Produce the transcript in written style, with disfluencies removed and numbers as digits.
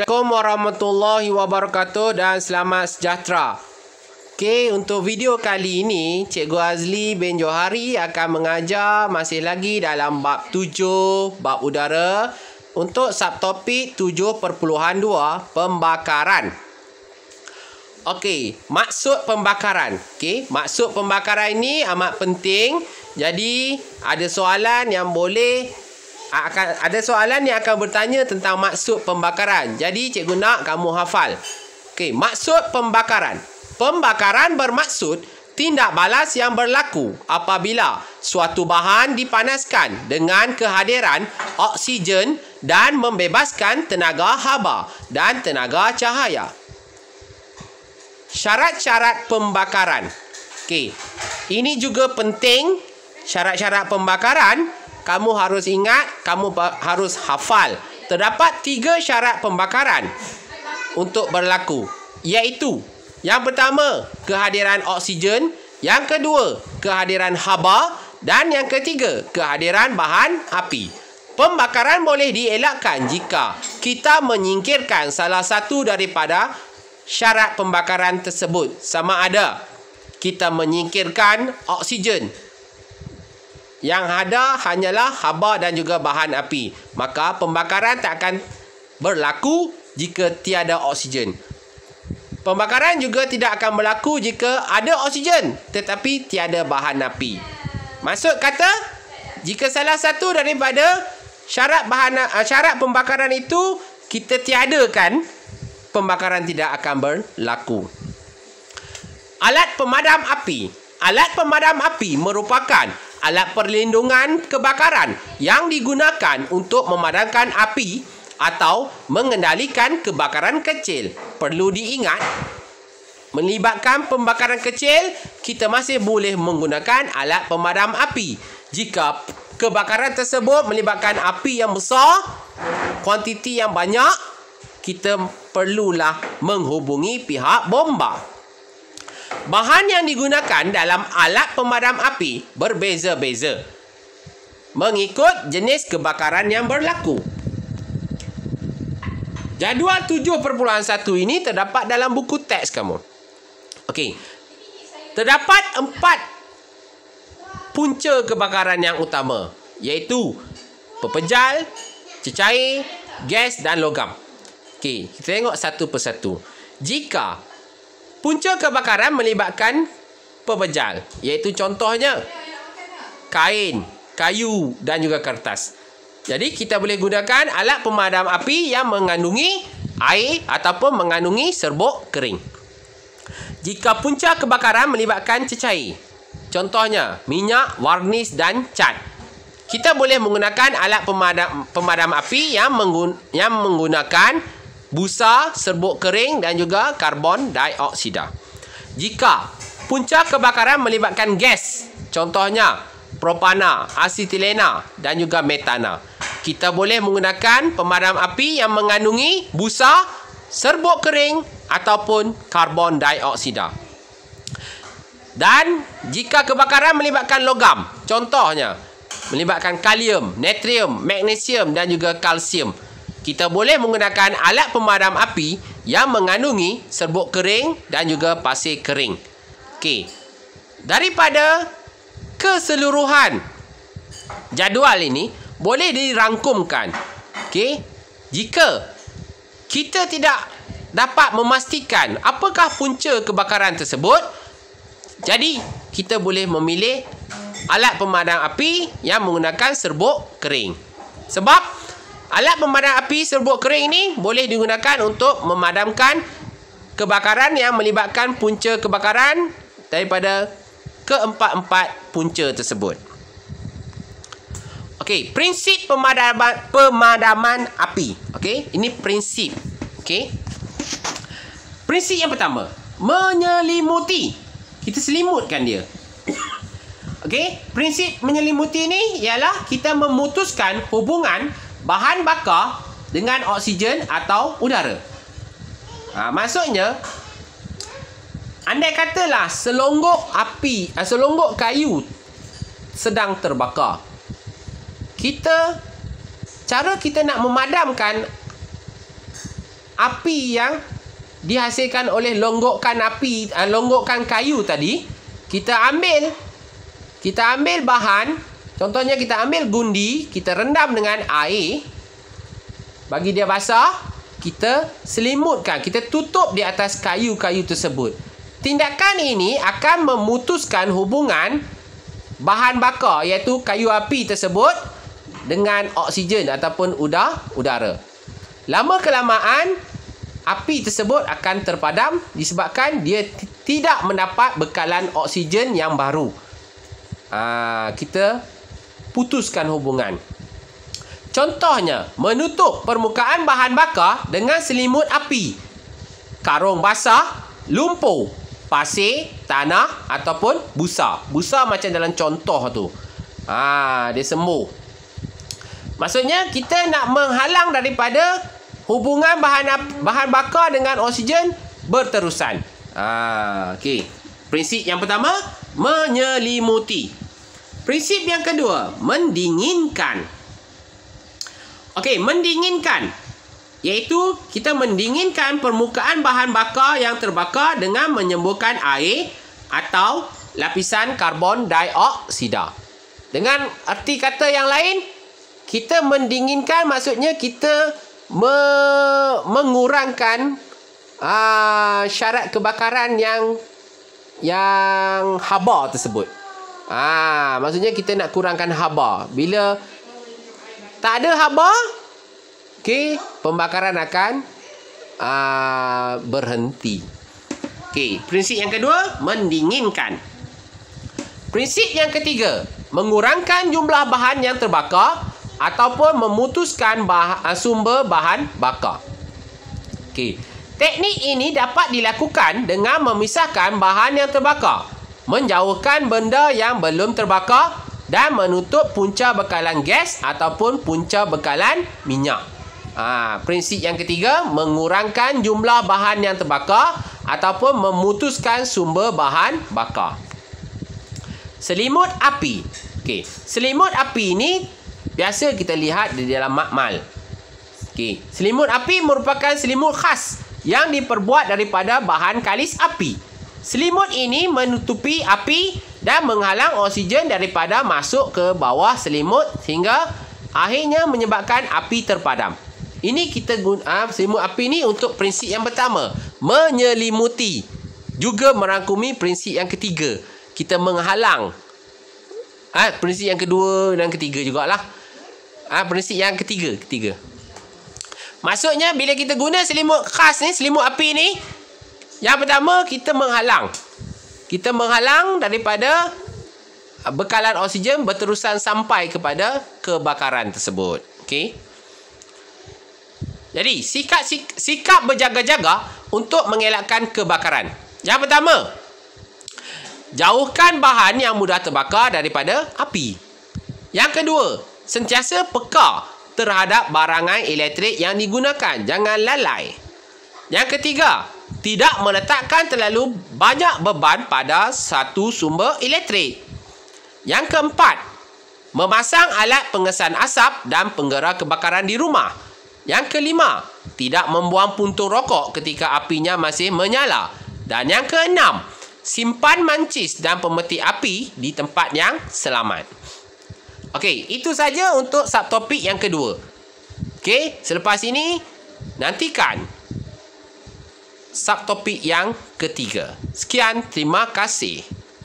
Assalamualaikum warahmatullahi wabarakatuh dan selamat sejahtera. Okey, untuk video kali ini Cikgu Azli bin Johari akan mengajar masih lagi dalam bab 7, bab udara, untuk subtopik 7.2 pembakaran. Okey, maksud pembakaran. Okey, maksud pembakaran ini amat penting. Jadi ada soalan yang akan bertanya tentang maksud pembakaran. Jadi cikgu nak kamu hafal. Okey, maksud pembakaran. Pembakaran bermaksud tindak balas yang berlaku apabila suatu bahan dipanaskan dengan kehadiran oksigen dan membebaskan tenaga haba dan tenaga cahaya. Syarat-syarat pembakaran. Okey, ini juga penting. Syarat-syarat pembakaran kamu harus ingat, kamu harus hafal. Terdapat 3 syarat pembakaran untuk berlaku, iaitu yang pertama, kehadiran oksigen, yang kedua, kehadiran haba, dan yang ketiga, kehadiran bahan api. Pembakaran boleh dielakkan jika kita menyingkirkan salah satu daripada syarat pembakaran tersebut, sama ada kita menyingkirkan oksigen, yang ada hanyalah haba dan juga bahan api, maka pembakaran tak akan berlaku jika tiada oksigen. Pembakaran juga tidak akan berlaku jika ada oksigen tetapi tiada bahan api. Maksud kata, jika salah satu daripada syarat pembakaran itu kita tiadakan, pembakaran tidak akan berlaku. Alat pemadam api. Alat pemadam api merupakan alat perlindungan kebakaran yang digunakan untuk memadamkan api atau mengendalikan kebakaran kecil. Perlu diingat, melibatkan pembakaran kecil, kita masih boleh menggunakan alat pemadam api. Jika kebakaran tersebut melibatkan api yang besar, kuantiti yang banyak, kita perlulah menghubungi pihak bomba. Bahan yang digunakan dalam alat pemadam api berbeza-beza mengikut jenis kebakaran yang berlaku. Jadual 7.1 ini terdapat dalam buku teks kamu. Okey. Terdapat 4 punca kebakaran yang utama, iaitu pepejal, cecair, gas dan logam. Okey, kita tengok satu persatu. Jika punca kebakaran melibatkan pepejal, iaitu contohnya kain, kayu dan juga kertas. Jadi kita boleh gunakan alat pemadam api yang mengandungi air ataupun mengandungi serbuk kering. Jika punca kebakaran melibatkan cecair, contohnya minyak, warnis dan cat, kita boleh menggunakan alat pemadam api yang menggunakan busa, serbuk kering dan juga karbon dioksida. Jika punca kebakaran melibatkan gas, contohnya propana, asetilena dan juga metana, kita boleh menggunakan pemadam api yang mengandungi busa, serbuk kering ataupun karbon dioksida. Dan jika kebakaran melibatkan logam, contohnya melibatkan kalium, natrium, magnesium dan juga kalsium, kita boleh menggunakan alat pemadam api yang mengandungi serbuk kering dan juga pasir kering. Okey. Daripada keseluruhan jadual ini boleh dirangkumkan. Okey. Jika kita tidak dapat memastikan apakah punca kebakaran tersebut, jadi kita boleh memilih alat pemadam api yang menggunakan serbuk kering. Sebab alat pemadam api serbuk kering ini boleh digunakan untuk memadamkan kebakaran yang melibatkan punca kebakaran daripada keempat-empat punca tersebut. Okey, prinsip pemadaman api. Okey, ini prinsip. Okey. Prinsip yang pertama, menyelimuti. Kita selimutkan dia. Okey, prinsip menyelimuti ini ialah kita memutuskan hubungan bahan bakar dengan oksigen atau udara. Maksudnya, andai katalah selonggok kayu sedang terbakar, cara kita nak memadamkan api yang dihasilkan oleh longgokkan kayu tadi, kita ambil bahan, contohnya kita ambil gundi, kita rendam dengan air, bagi dia basah, kita selimutkan, kita tutup di atas kayu-kayu tersebut. Tindakan ini akan memutuskan hubungan bahan bakar, iaitu kayu api tersebut, dengan oksigen ataupun udara. Lama kelamaan api tersebut akan terpadam disebabkan dia tidak mendapat bekalan oksigen yang baru. Kita putuskan hubungan. Contohnya, menutup permukaan bahan bakar dengan selimut api, karung basah, lumpur, pasir, tanah ataupun busa. Busa macam dalam contoh tu. Dia sembuh. Maksudnya kita nak menghalang daripada hubungan bahan bakar dengan oksigen berterusan. Okey. Prinsip yang pertama, menyelimuti. Prinsip yang kedua, mendinginkan. Okey, mendinginkan, iaitu kita mendinginkan permukaan bahan bakar yang terbakar dengan menyemburkan air atau lapisan karbon dioksida. Dengan erti kata yang lain, kita mendinginkan maksudnya kita mengurangkan syarat kebakaran yang haba tersebut. Maksudnya kita nak kurangkan haba. Bila tak ada haba, okey, pembakaran akan berhenti. Okey, prinsip yang kedua, mendinginkan. Prinsip yang ketiga, mengurangkan jumlah bahan yang terbakar ataupun memutuskan sumber bahan bakar. Okey. Teknik ini dapat dilakukan dengan memisahkan bahan yang terbakar, menjauhkan benda yang belum terbakar dan menutup punca bekalan gas ataupun punca bekalan minyak. Prinsip yang ketiga, mengurangkan jumlah bahan yang terbakar ataupun memutuskan sumber bahan bakar. Selimut api. Okey, selimut api ini biasa kita lihat di dalam makmal. Okey, selimut api merupakan selimut khas yang diperbuat daripada bahan kalis api. Selimut ini menutupi api dan menghalang oksigen daripada masuk ke bawah selimut sehingga akhirnya menyebabkan api terpadam. Ini kita guna selimut api ini untuk prinsip yang pertama, menyelimuti. Juga merangkumi prinsip yang ketiga, kita menghalang. Prinsip yang kedua dan ketiga jugalah. Prinsip yang ketiga. Maksudnya bila kita guna selimut khas ni, selimut api ni, yang pertama kita menghalang. Kita menghalang daripada bekalan oksigen berterusan sampai kepada kebakaran tersebut. Okey. Jadi sikap berjaga-jaga untuk mengelakkan kebakaran. Yang pertama, jauhkan bahan yang mudah terbakar daripada api. Yang kedua, sentiasa peka terhadap barangan elektrik yang digunakan. Jangan lalai. Yang ketiga, tidak meletakkan terlalu banyak beban pada satu sumber elektrik. Yang keempat, memasang alat pengesan asap dan penggerak kebakaran di rumah. Yang kelima, tidak membuang puntung rokok ketika apinya masih menyala. Dan yang keenam, simpan mancis dan pemeti api di tempat yang selamat. Okey, itu saja untuk subtopik yang kedua. Okey, selepas ini nantikan subtopik yang ketiga. Sekian, terima kasih.